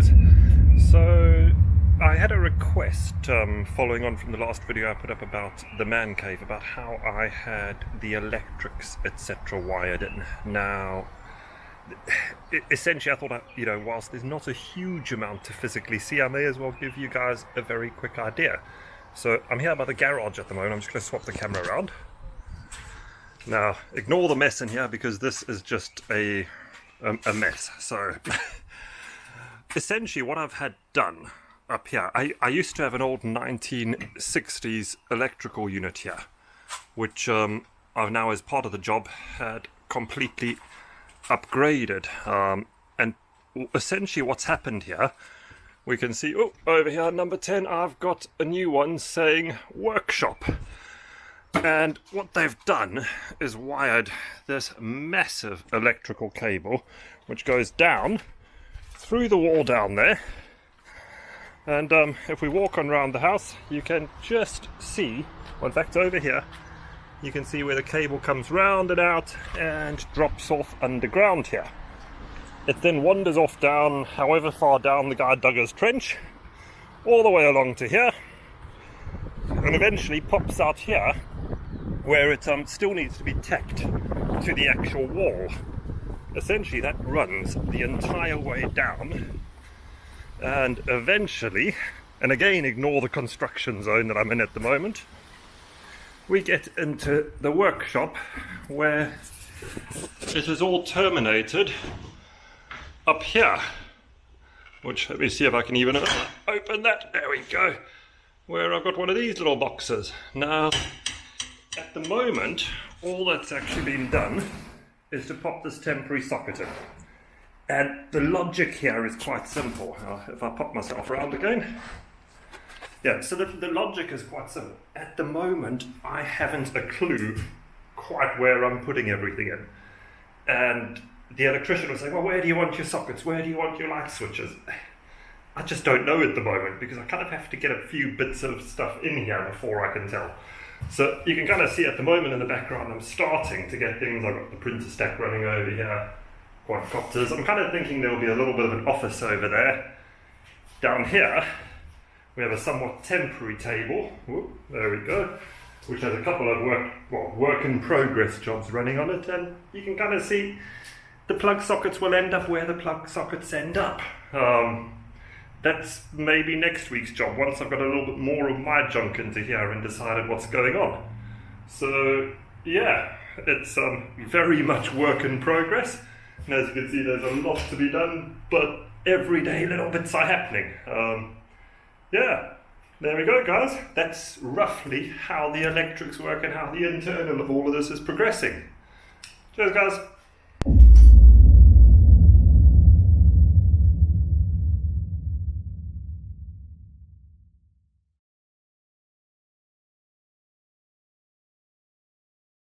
guys. So I had a request following on from the last video I put up about the man cave, about how I had the electrics etc. wired in. Now essentially I thought, whilst there's not a huge amount to physically see, I may as well give you guys a very quick idea. So I'm here by the garage at the moment. I'm just going to swap the camera around. Now ignore the mess in here because this is just a mess. So essentially what I've had done up here, I used to have an old 1960s electrical unit here, which I've now, as part of the job, had completely upgraded. And essentially what's happened here, we can see, over here number 10, I've got a new one saying workshop. And what they've done is wired this massive electrical cable which goes down through the wall down there, and if we walk on around the house you can just see, well, in fact over here you can see where the cable comes round and out and drops off underground here. It then wanders off down however far down the guy dug his trench, all the way along to here, and eventually pops out here where it still needs to be tacked to the actual wall. Essentially that runs the entire way down, and eventually, and again ignore the construction zone that I'm in at the moment, we get into the workshop where it is all terminated up here, which, let me see if I can even open that, there we go, where I've got one of these little boxes. Now at the moment all that's actually been done is to pop this temporary socket in. And the logic here is quite simple. If I pop myself around again. Yeah, so the logic is quite simple. At the moment, I haven't a clue quite where I'm putting everything in. And the electrician was saying, well, where do you want your sockets? Where do you want your light switches? I just don't know at the moment, because I kind of have to get a few bits of stuff in here before I can tell. So you can kind of see at the moment in the background I'm starting to get things. I've got the printer stack running over here, quadcopters. I'm kind of thinking there'll be a little bit of an office over there. Down here we have a somewhat temporary table, there we go, which has a couple of work in progress jobs running on it, and you can kind of see the plug sockets will end up where the plug sockets end up. That's maybe next week's job, once I've got a little bit more of my junk into here and decided what's going on. So yeah, it's very much work in progress, and as you can see there's a lot to be done, but every day little bits are happening. Yeah, there we go guys, that's roughly how the electrics work and how the internal of all of this is progressing. Cheers guys.